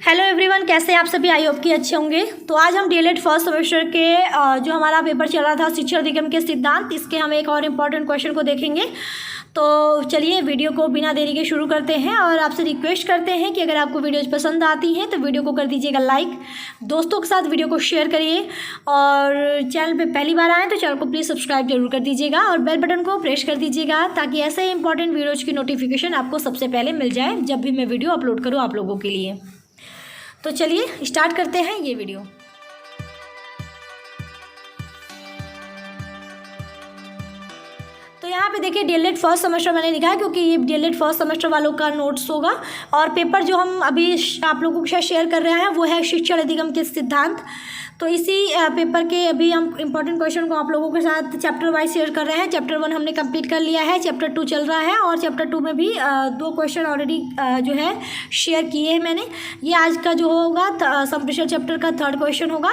Hello everyone, कैसे आप सभी? आई होप कि अच्छे होंगे। तो आज हम डीएलएड फर्स्ट सेमेस्टर के जो हमारा पेपर चल रहा था शिक्षा अधिगम के सिद्धांत, इसके हम एक और इम्पॉर्टेंट क्वेश्चन को देखेंगे। तो चलिए वीडियो को बिना देरी के शुरू करते हैं और आपसे रिक्वेस्ट करते हैं कि अगर आपको वीडियोज़ पसंद आती हैं तो वीडियो को कर दीजिएगा लाइक, दोस्तों के साथ वीडियो को शेयर करिए और चैनल पे पहली बार आएँ तो चैनल को प्लीज़ सब्सक्राइब जरूर कर दीजिएगा और बेल बटन को प्रेस कर दीजिएगा ताकि ऐसे इंपॉर्टेंट वीडियोज़ की नोटिफिकेशन आपको सबसे पहले मिल जाए जब भी मैं वीडियो अपलोड करूँ आप लोगों के लिए। तो चलिए स्टार्ट करते हैं ये वीडियो। तो यहाँ पे देखिए डीएलएड फर्स्ट सेमेस्टर मैंने लिखा है क्योंकि ये डीएलएड फर्स्ट सेमेस्टर वालों का नोट्स होगा और पेपर जो हम अभी आप लोगों के साथ शेयर कर रहे हैं वो है शिक्षा अधिगम के सिद्धांत। तो इसी पेपर के अभी हम इम्पॉर्टेंट क्वेश्चन को आप लोगों के साथ चैप्टर वाइज शेयर कर रहे हैं। चैप्टर 1 हमने कंप्लीट कर लिया है, चैप्टर 2 चल रहा है और चैप्टर 2 में भी 2 क्वेश्चन ऑलरेडी जो है शेयर किए हैं मैंने। ये आज का जो होगा संप्रेषण चैप्टर का 3rd क्वेश्चन होगा।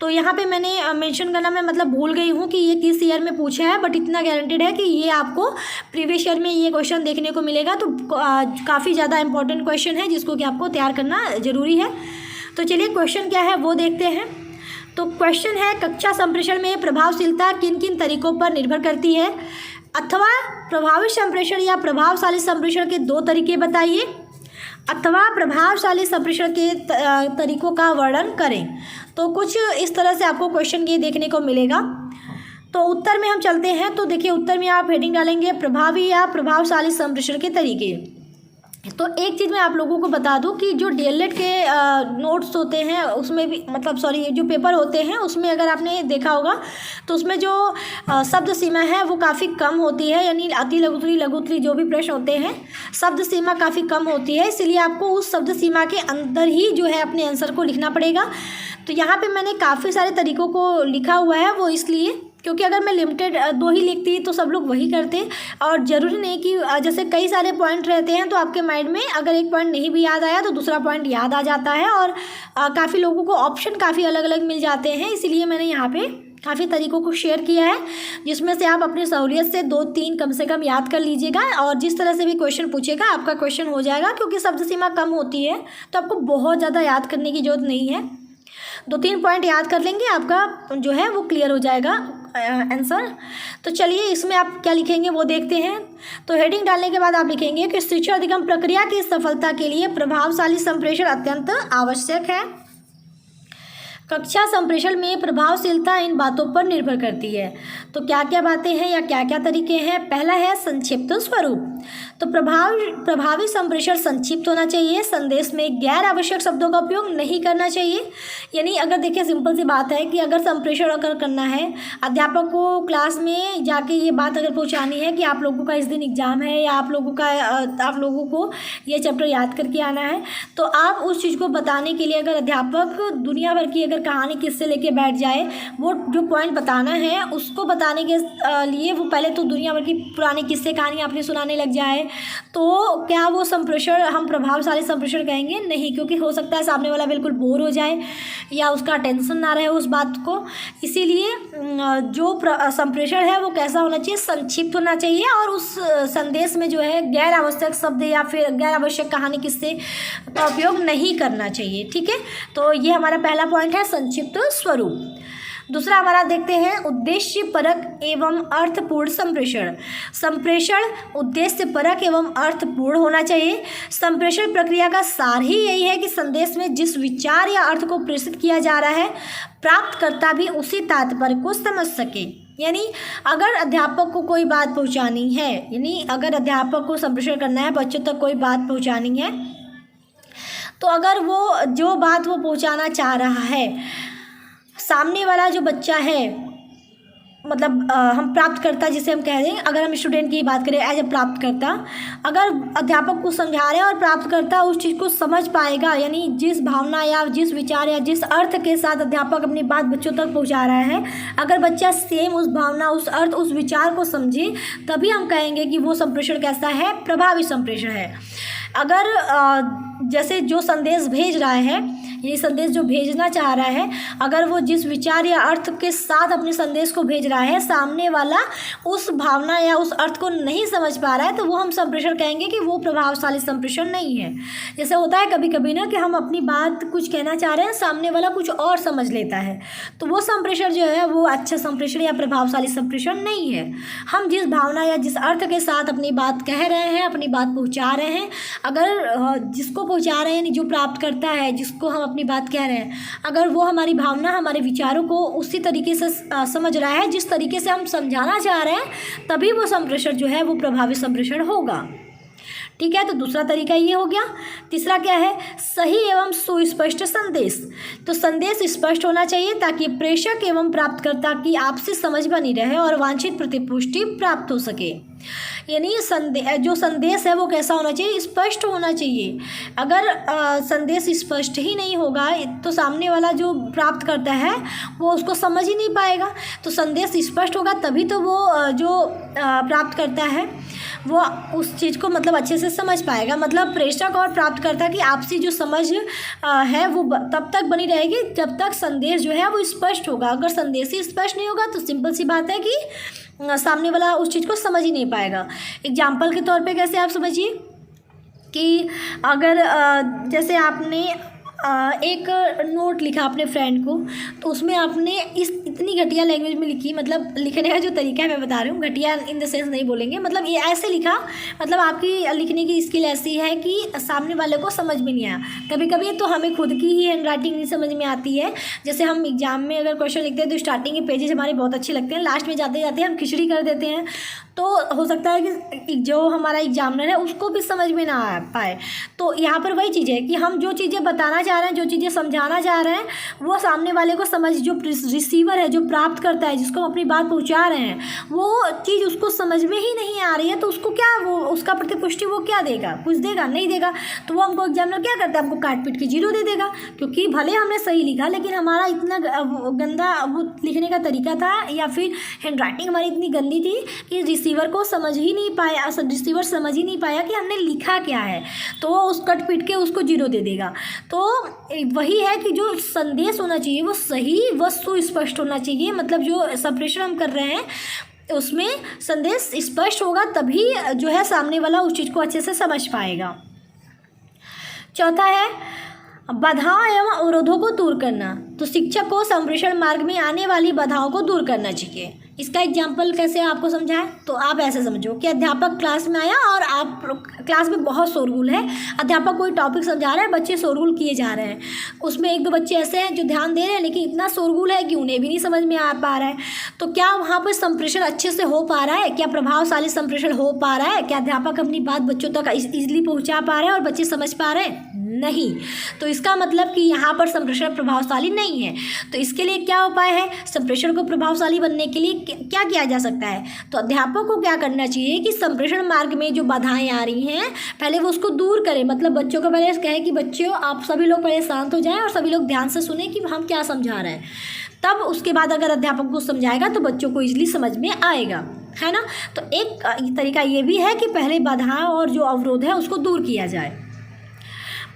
तो यहाँ पे मैंने मेंशन करना मैं मतलब भूल गई हूँ कि ये किस ईयर में पूछा है, बट इतना गारंटेड है कि ये आपको प्रीवियस ईयर में ये क्वेश्चन देखने को मिलेगा। तो काफ़ी ज़्यादा इंपॉर्टेंट क्वेश्चन है जिसको कि आपको तैयार करना ज़रूरी है। तो चलिए क्वेश्चन क्या है वो देखते हैं। तो क्वेश्चन है, कक्षा संप्रेषण में प्रभावशीलता किन किन तरीकों पर निर्भर करती है, अथवा प्रभावी संप्रेषण या प्रभावशाली संप्रेषण के 2 तरीके बताइए, अथवा प्रभावशाली संप्रेषण के तरीकों का वर्णन करें। तो कुछ इस तरह से आपको क्वेश्चन ये देखने को मिलेगा। तो उत्तर में हम चलते हैं। तो देखिए उत्तर में आप हेडिंग डालेंगे प्रभावी या प्रभावशाली संप्रेषण के तरीके। तो एक चीज़ मैं आप लोगों को बता दूं कि जो डीएलएड के नोट्स होते हैं उसमें भी जो पेपर होते हैं उसमें अगर आपने देखा होगा तो उसमें जो शब्द सीमा है वो काफ़ी कम होती है, यानी अति लघुत्तरी लघुत्तरी जो भी प्रश्न होते हैं शब्द सीमा काफ़ी कम होती है, इसलिए आपको उस शब्द सीमा के अंदर ही जो है अपने आंसर को लिखना पड़ेगा। तो यहाँ पे मैंने काफ़ी सारे तरीकों को लिखा हुआ है, वो इसलिए क्योंकि अगर मैं लिमिटेड 2 ही लिखती तो सब लोग वही करते और ज़रूरी नहीं कि जैसे कई सारे पॉइंट रहते हैं तो आपके माइंड में अगर एक पॉइंट नहीं भी याद आया तो दूसरा पॉइंट याद आ जाता है और काफ़ी लोगों को ऑप्शन काफ़ी अलग अलग मिल जाते हैं। इसीलिए मैंने यहाँ पे काफ़ी तरीकों को शेयर किया है जिसमें से आप अपनी सहूलियत से 2-3 कम से कम याद कर लीजिएगा और जिस तरह से भी क्वेश्चन पूछेगा आपका क्वेश्चन हो जाएगा। क्योंकि शब्द सीमा कम होती है तो आपको बहुत ज़्यादा याद करने की ज़रूरत नहीं है, 2-3 पॉइंट याद कर लेंगे आपका जो है वो क्लियर हो जाएगा आंसर। तो चलिए इसमें आप क्या लिखेंगे वो देखते हैं। तो हेडिंग डालने के बाद आप लिखेंगे कि शिक्षा अधिगम प्रक्रिया की सफलता के लिए प्रभावशाली संप्रेषण अत्यंत आवश्यक है। कक्षा संप्रेषण में प्रभावशीलता इन बातों पर निर्भर करती है। तो क्या क्या बातें हैं या क्या क्या तरीके हैं। पहला है संक्षिप्त स्वरूप। तो प्रभावी संप्रेषण संक्षिप्त होना चाहिए, संदेश में गैर आवश्यक शब्दों का उपयोग नहीं करना चाहिए। यानी अगर देखिए सिंपल सी बात है कि अगर संप्रेषण अगर करना है, अध्यापक को क्लास में जाके ये बात अगर पहुंचानी है कि आप लोगों का इस दिन एग्ज़ाम है या आप लोगों को ये चैप्टर याद करके आना है, तो आप उस चीज़ को बताने के लिए अगर अध्यापक दुनिया भर की कहानी किससे लेके बैठ जाए, वो जो पॉइंट बताना है उसको बताने के लिए वो पहले तो दुनिया भर की पुरानी किस्से कहानी आपने सुनाने लग जाए, तो क्या वो संप्रेषण हम प्रभावशाली संप्रेषण कहेंगे? नहीं, क्योंकि हो सकता है सामने वाला बिल्कुल बोर हो जाए या उसका टेंशन ना रहे उस बात को। इसीलिए जो संप्रेषण है वो कैसा होना चाहिए? संक्षिप्त होना चाहिए और उस संदेश में जो है गैर आवश्यक शब्द या फिर गैर आवश्यक कहानी किस्से का उपयोग नहीं करना चाहिए। ठीक है, तो ये हमारा पहला पॉइंट है संक्षिप्त स्वरूप। दूसरा हमारा देखते हैं उद्देश्य परक एवं अर्थपूर्ण संप्रेषण। संप्रेषण उद्देश्य परक एवं अर्थपूर्ण होना चाहिए। संप्रेषण प्रक्रिया का सार ही यही है कि संदेश में जिस विचार या अर्थ को प्रेषित किया जा रहा है प्राप्तकर्ता भी उसी तात्पर्य को समझ सके। यानी अगर अध्यापक को कोई बात पहुंचानी है, यानी अगर अध्यापक को संप्रेषण करना है, बच्चों तक कोई बात पहुंचानी है, तो अगर वो जो बात वो पहुंचाना चाह रहा है सामने वाला जो बच्चा है, मतलब हम प्राप्तकर्ता जिसे हम कह दें, अगर हम स्टूडेंट की बात करें एज ए प्राप्तकर्ता, अगर अध्यापक को समझा रहे हैं और प्राप्तकर्ता उस चीज़ को समझ पाएगा, यानी जिस भावना या जिस विचार या जिस अर्थ के साथ अध्यापक अपनी बात बच्चों तक पहुंचा रहा है, अगर बच्चा सेम उस भावना उस अर्थ उस विचार को समझे तभी हम कहेंगे कि वो संप्रेषण कैसा है? प्रभावी संप्रेषण है। अगर जैसे जो संदेश भेज रहा है ये संदेश जो भेजना चाह रहा है, अगर वो जिस विचार या अर्थ के साथ अपने संदेश को भेज रहा है, सामने वाला उस भावना या उस अर्थ को नहीं समझ पा रहा है, तो वो हम संप्रेषण कहेंगे कि वो प्रभावशाली संप्रेषण नहीं है। जैसे होता है कभी कभी ना कि हम अपनी बात कुछ कहना चाह रहे हैं, सामने वाला कुछ और समझ लेता है, तो वो संप्रेषण जो है वो अच्छा संप्रेषण या प्रभावशाली संप्रेषण नहीं है। हम जिस भावना या जिस अर्थ के साथ अपनी बात कह रहे हैं, अपनी बात पहुंचा रहे हैं, अगर जिसको पहुंचा रहे हैं, जो प्राप्त करता है, जिसको हम अपनी बात कह रहे हैं, अगर वो हमारी भावना, हमारे विचारों को उसी तरीके से समझ रहा है जिस तरीके से हम समझाना चाह रहे हैं, तभी वो संप्रेषण जो है वो प्रभावी संप्रेषण होगा। ठीक है, तो दूसरा तरीका ये हो गया। तीसरा क्या है? सही एवं सुस्पष्ट संदेश। तो संदेश स्पष्ट होना चाहिए ताकि प्रेषक एवं प्राप्तकर्ता की आपसी समझ बनी रहे और वांछित प्रतिपुष्टि प्राप्त हो सके। यानी जो संदेश है वो कैसा होना चाहिए? स्पष्ट होना चाहिए। अगर संदेश स्पष्ट ही नहीं होगा तो सामने वाला जो प्राप्त करता है वो उसको समझ ही नहीं पाएगा। तो संदेश स्पष्ट होगा तभी तो वो जो प्राप्त करता है वो उस चीज़ को मतलब अच्छे से समझ पाएगा। मतलब प्रेषक और प्राप्तकर्ता की आपसी जो समझ है वो तब तक बनी रहेगी जब तक संदेश जो है वो स्पष्ट होगा। अगर संदेश ही स्पष्ट नहीं होगा तो सिंपल सी बात है कि सामने वाला उस चीज़ को समझ ही नहीं पाएगा। एग्जाम्पल के तौर पे कैसे आप समझिए कि अगर जैसे आपने एक नोट लिखा अपने फ्रेंड को, तो उसमें आपने इतनी घटिया लैंग्वेज में लिखी, मतलब लिखने का जो तरीका है मैं बता रही हूँ, घटिया इन द सेंस नहीं बोलेंगे, मतलब ये ऐसे लिखा, मतलब आपकी लिखने की स्किल ऐसी है कि सामने वाले को समझ में नहीं आया। कभी कभी तो हमें खुद की ही हैंड राइटिंग नहीं समझ में आती है। जैसे हम एग्जाम में अगर क्वेश्चन लिखते हैं तो स्टार्टिंग के पेजेस हमारे बहुत अच्छे लगते हैं, लास्ट में जाते जाते हम खिचड़ी कर देते हैं। तो हो सकता है कि जो हमारा एग्जामिनर है उसको भी समझ में ना आ पाए। तो यहाँ पर वही चीज़ है कि हम जो चीज़ें बताना चाह रहे हैं, जो चीज़ें समझाना चाह रहे हैं, वो सामने वाले को समझ, जो रिसीवर है, जो प्राप्त करता है, जिसको हम अपनी बात पहुँचा रहे हैं, वो चीज़ उसको समझ में ही नहीं आ रही है, तो उसको क्या, वो उसका प्रतिपुष्टि वो क्या देगा? कुछ देगा? नहीं देगा। तो वो हमको एग्जामिनर क्या करता है? हमको काट पीट के 0 दे देगा, क्योंकि भले हमने सही लिखा लेकिन हमारा इतना गंदा वो लिखने का तरीका था, या फिर हैंड राइटिंग हमारी इतनी गंदी थी कि रिसीवर को समझ ही नहीं पाया, रिसीवर समझ ही नहीं पाया कि हमने लिखा क्या है, तो वो उस कट पीट के उसको 0 दे देगा। तो वही है कि जो संदेश होना चाहिए वो सही व सुस्पष्ट होना चाहिए। मतलब जो संप्रेषण हम कर रहे हैं उसमें संदेश स्पष्ट होगा तभी जो है सामने वाला उस चीज़ को अच्छे से समझ पाएगा। चौथा है बाधाओं एवं अवरोधों को दूर करना। तो शिक्षक को संप्रेषण मार्ग में आने वाली बाधाओं को दूर करना चाहिए। इसका एग्जाम्पल कैसे आपको समझाएं? तो आप ऐसे समझो कि अध्यापक क्लास में आया और आप क्लास में बहुत शोरगुल है, अध्यापक कोई टॉपिक समझा रहा है, बच्चे शोरगुल किए जा रहे हैं, उसमें 1-2 बच्चे ऐसे हैं जो ध्यान दे रहे हैं लेकिन इतना शोरगुल है कि उन्हें भी नहीं समझ में आ पा रहा है। तो क्या वहाँ पर संप्रेषण अच्छे से हो पा रहा है? क्या प्रभावशाली संप्रेषण हो पा रहा है? क्या अध्यापक अपनी बात बच्चों तक ईजिली पहुँचा पा रहे हैं और बच्चे समझ पा रहे हैं? नहीं। तो इसका मतलब कि यहाँ पर संप्रेषण प्रभावशाली नहीं है। तो इसके लिए क्या उपाय है? संप्रेषण को प्रभावशाली बनने के लिए क्या किया जा सकता है? तो अध्यापक को क्या करना चाहिए कि संप्रेषण मार्ग में जो बाधाएं आ रही हैं पहले वो उसको दूर करें। मतलब बच्चों को पहले कहे कि बच्चों आप सभी लोग पहले शांत हो जाएं और सभी लोग ध्यान से सुने कि हम क्या समझा रहे हैं। तब उसके बाद अगर अध्यापक को समझाएगा तो बच्चों को ईजिली समझ में आएगा, है ना। तो एक तरीका ये भी है कि पहले बाधाएं और जो अवरोध है उसको दूर किया जाए।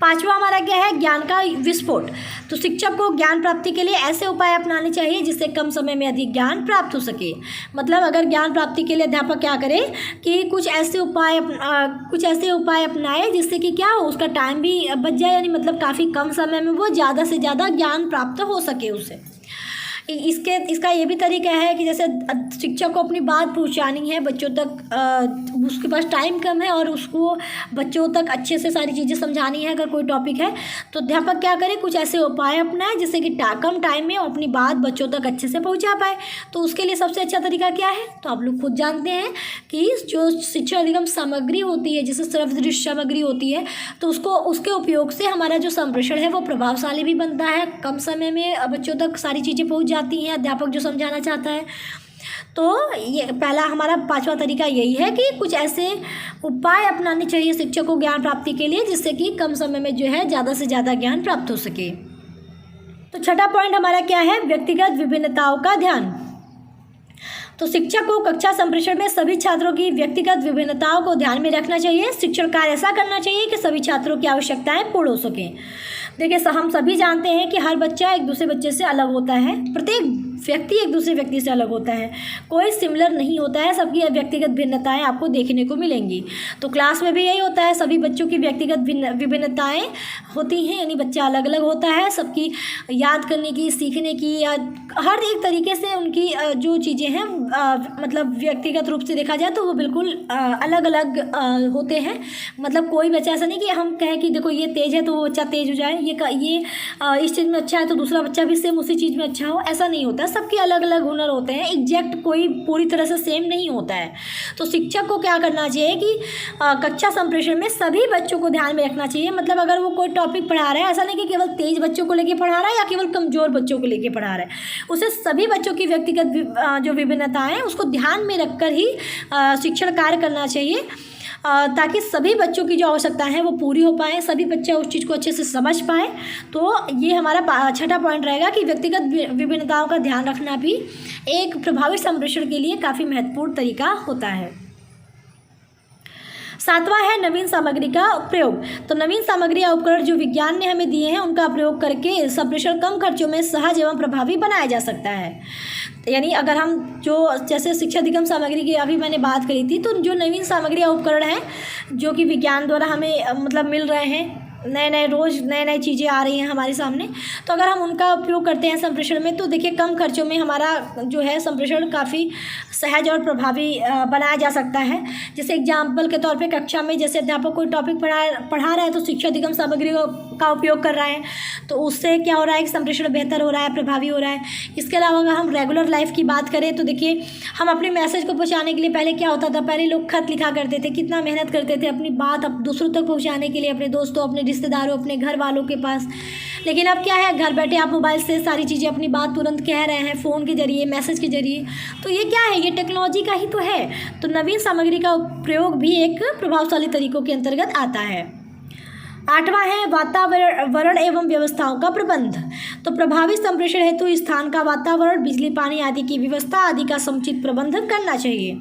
5वां हमारा क्या है? ज्ञान का विस्फोट। तो शिक्षक को ज्ञान प्राप्ति के लिए ऐसे उपाय अपनाने चाहिए जिससे कम समय में अधिक ज्ञान प्राप्त हो सके। मतलब अगर ज्ञान प्राप्ति के लिए अध्यापक क्या करे कि कुछ ऐसे उपाय अपनाए जिससे कि क्या हो, उसका टाइम भी बच जाए, यानी मतलब काफ़ी कम समय में वो ज़्यादा से ज़्यादा ज्ञान प्राप्त हो सके उसे। इसका ये भी तरीका है कि जैसे शिक्षक को अपनी बात पहुंचानी है बच्चों तक, उसके पास टाइम कम है और उसको बच्चों तक अच्छे से सारी चीज़ें समझानी है। अगर कोई टॉपिक है तो अध्यापक क्या करे, कुछ ऐसे उपाय अपनाए जिससे कि कम टाइम में अपनी बात बच्चों तक अच्छे से पहुंचा पाए। तो उसके लिए सबसे अच्छा तरीका क्या है? तो आप लोग खुद जानते हैं कि जो शिक्षण अधिगम सामग्री होती है, जैसे सर्वदृश्य सामग्री होती है, तो उसके उपयोग से हमारा जो संप्रेषण है वो प्रभावशाली भी बनता है, कम समय में बच्चों तक सारी चीज़ें पहुँच जाती हैं अध्यापक जो समझाना चाहता है। तो ये पहला हमारा 5वां तरीका यही है कि कुछ ऐसे उपाय अपनाने चाहिए शिक्षक को ज्ञान प्राप्ति के लिए जिससे कि कम समय में जो है ज़्यादा से ज़्यादा ज्ञान प्राप्त हो सके। तो छठा पॉइंट हमारा क्या है? व्यक्तिगत विभिन्नताओं का ध्यान। तो शिक्षक को कक्षा संप्रेषण में सभी छात्रों की व्यक्तिगत विभिन्नताओं को ध्यान में रखना चाहिए। शिक्षण कार्य ऐसा करना चाहिए कि सभी छात्रों की आवश्यकताएं पूर्ण हो सकें। देखिए हम सभी जानते हैं कि हर बच्चा एक दूसरे बच्चे से अलग होता है, प्रत्येक व्यक्ति एक दूसरे व्यक्ति से अलग होता है, कोई सिमिलर नहीं होता है, सबकी व्यक्तिगत भिन्नताएं आपको देखने को मिलेंगी। तो क्लास में भी यही होता है, सभी बच्चों की व्यक्तिगत विभिन्नताएं होती हैं, यानी बच्चा अलग अलग होता है, सबकी याद करने की, सीखने की या हर एक तरीके से उनकी जो चीज़ें हैं मतलब व्यक्तिगत रूप से देखा जाए तो वो बिल्कुल अलग अलग होते हैं। मतलब कोई बच्चा ऐसा नहीं कि हम कहें कि देखो ये तेज़ है तो वो बच्चा तेज़ हो जाए, ये इस चीज़ में अच्छा है तो दूसरा बच्चा भी सेम उसी चीज़ में अच्छा हो, ऐसा नहीं होता। सबके अलग अलग हुनर होते हैं, एग्जैक्ट कोई पूरी तरह से सेम नहीं होता है। तो शिक्षक को क्या करना चाहिए कि कक्षा संप्रेषण में सभी बच्चों को ध्यान में रखना चाहिए। मतलब अगर वो कोई टॉपिक पढ़ा रहा है, ऐसा नहीं कि केवल तेज बच्चों को लेके पढ़ा रहा है या केवल कमज़ोर बच्चों को लेके पढ़ा रहा है, उसे सभी बच्चों की व्यक्तिगत जो विभिन्नताएं हैं उसको ध्यान में रखकर ही शिक्षण कार्य करना चाहिए, ताकि सभी बच्चों की जो आवश्यकता है वो पूरी हो पाए, सभी बच्चे उस चीज़ को अच्छे से समझ पाए। तो ये हमारा छठा पॉइंट रहेगा कि व्यक्तिगत विभिन्नताओं का ध्यान रखना भी एक प्रभावी संप्रेषण के लिए काफ़ी महत्वपूर्ण तरीका होता है। सातवां है नवीन सामग्री का प्रयोग। तो नवीन सामग्री या उपकरण जो विज्ञान ने हमें दिए हैं उनका प्रयोग करके संप्रेषण कम खर्चों में सहज एवं प्रभावी बनाया जा सकता है। यानी अगर हम जो जैसे शिक्षा अधिगम सामग्री की अभी मैंने बात करी थी, तो जो नवीन सामग्री या उपकरण हैं जो कि विज्ञान द्वारा हमें मतलब मिल रहे हैं, रोज़ नए नई चीज़ें आ रही हैं हमारे सामने, तो अगर हम उनका उपयोग करते हैं संप्रेषण में तो देखिए कम खर्चों में हमारा जो है संप्रेषण काफ़ी सहज और प्रभावी बनाया जा सकता है। जैसे एग्जाम्पल के तौर पे कक्षा में जैसे अध्यापक कोई टॉपिक पढ़ा रहा है तो शिक्षा अधिगम सामग्री का उपयोग कर रहा है, तो उससे क्या हो रहा है कि संप्रेषण बेहतर हो रहा है, प्रभावी हो रहा है। इसके अलावा अगर हम रेगुलर लाइफ की बात करें तो देखिए हम अपने मैसेज को पहुँचाने के लिए पहले क्या होता था, पहले लोग खत लिखा करते थे, कितना मेहनत करते थे अपनी बात दूसरों तक पहुँचाने के लिए, अपने दोस्तों, अपने रिश्तेदारों, अपने घर वालों के पास। लेकिन अब क्या है, घर बैठे आप मोबाइल से सारी चीज़ें अपनी बात तुरंत कह रहे हैं, फ़ोन के जरिए, मैसेज के जरिए। तो ये क्या है, ये टेक्नोलॉजी का ही तो है। तो नवीन सामग्री का प्रयोग भी एक प्रभावशाली तरीकों के अंतर्गत आता है। आठवां है वातावरण एवं व्यवस्थाओं का प्रबंध। तो प्रभावी संप्रेषण हेतु स्थान का वातावरण, बिजली, पानी आदि की व्यवस्था आदि का समुचित प्रबंध करना चाहिए।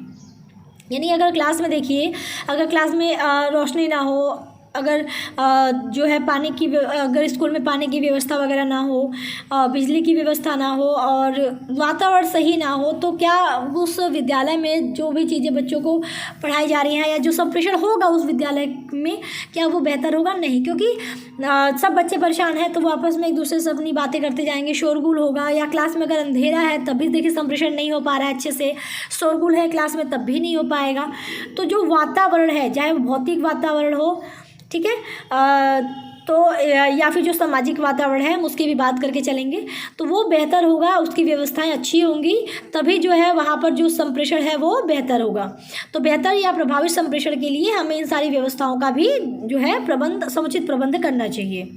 यानी अगर क्लास में देखिए, अगर क्लास में रोशनी ना हो, अगर जो है पानी की, अगर स्कूल में पानी की व्यवस्था वगैरह ना हो, बिजली की व्यवस्था ना हो और वातावरण सही ना हो, तो क्या उस विद्यालय में जो भी चीज़ें बच्चों को पढ़ाई जा रही हैं या जो संप्रेषण होगा उस विद्यालय में, क्या वो बेहतर होगा? नहीं, क्योंकि सब बच्चे परेशान हैं तो वो आपस में एक दूसरे से अपनी बातें करते जाएंगे, शोरगुल होगा। या क्लास में अगर अंधेरा है तब भी देखिए संप्रेषण नहीं हो पा रहा है अच्छे से, शोरगुल है क्लास में तब भी नहीं हो पाएगा। तो जो वातावरण है, चाहे वो भौतिक वातावरण हो, ठीक है, तो या फिर जो सामाजिक वातावरण है हम उसकी भी बात करके चलेंगे, तो वो बेहतर होगा, उसकी व्यवस्थाएं अच्छी होंगी, तभी जो है वहाँ पर जो संप्रेषण है वो बेहतर होगा। तो बेहतर या प्रभावी संप्रेषण के लिए हमें इन सारी व्यवस्थाओं का भी जो है समुचित प्रबंध करना चाहिए।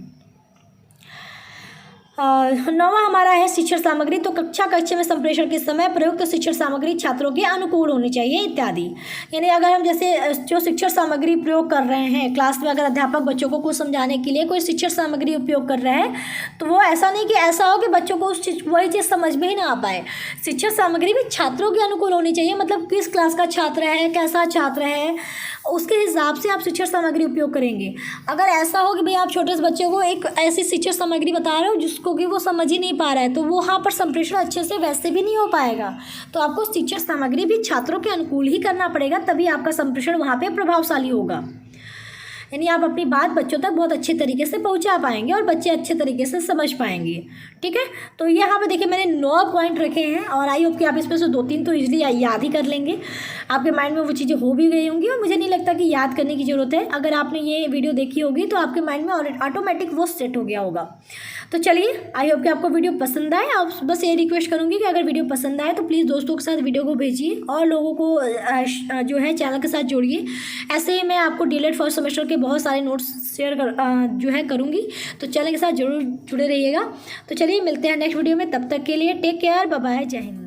नौवां हमारा है शिक्षण सामग्री। तो कक्षा में संप्रेषण के समय प्रयुक्त शिक्षण सामग्री छात्रों के अनुकूल होनी चाहिए इत्यादि। यानी अगर हम जैसे जो शिक्षण सामग्री प्रयोग कर रहे हैं क्लास में, अगर अध्यापक बच्चों को कुछ समझाने के लिए कोई शिक्षण सामग्री उपयोग कर रहे हैं, तो वो ऐसा नहीं कि ऐसा हो कि बच्चों को वही चीज़ समझ में ही ना आ पाए। शिक्षण सामग्री भी छात्रों के अनुकूल होनी चाहिए, मतलब किस क्लास का छात्र है, कैसा छात्र है, उसके हिसाब से आप शिक्षण सामग्री उपयोग करेंगे। अगर ऐसा हो कि भाई आप छोटे से बच्चों को एक ऐसी शिक्षण सामग्री बता रहे हो जिसको कि वो समझ ही नहीं पा रहा है, तो वो वहाँ पर संप्रेषण अच्छे से वैसे भी नहीं हो पाएगा। तो आपको शिक्षण सामग्री भी छात्रों के अनुकूल ही करना पड़ेगा, तभी आपका संप्रेषण वहाँ पे प्रभावशाली होगा। यानी आप अपनी बात बच्चों तक बहुत अच्छे तरीके से पहुंचा पाएंगे और बच्चे अच्छे तरीके से समझ पाएंगे। ठीक है, तो यहाँ पे देखिए मैंने 9 पॉइंट रखे हैं और आई होप कि आप इसमें से 2-3 तो इजीली याद ही कर लेंगे, आपके माइंड में वो चीज़ें हो भी गई होंगी और मुझे नहीं लगता कि याद करने की ज़रूरत है। अगर आपने ये वीडियो देखी होगी तो आपके माइंड में ऑटोमेटिक वो सेट हो गया होगा। तो चलिए, आई होप कि आपको वीडियो पसंद आए। आप बस ये रिक्वेस्ट करूँगी कि अगर वीडियो पसंद आए तो प्लीज़ दोस्तों के साथ वीडियो को भेजिए और लोगों को जो है चैनल के साथ जोड़िए। ऐसे ही मैं आपको डीएलएड फर्स्ट सेमेस्टर के बहुत सारे नोट्स शेयर करूँगी, तो चैनल के साथ जरूर जुड़े रहिएगा। तो चलिए मिलते हैं नेक्स्ट वीडियो में, तब तक के लिए टेक केयर, बाय बाय, जय हिंद।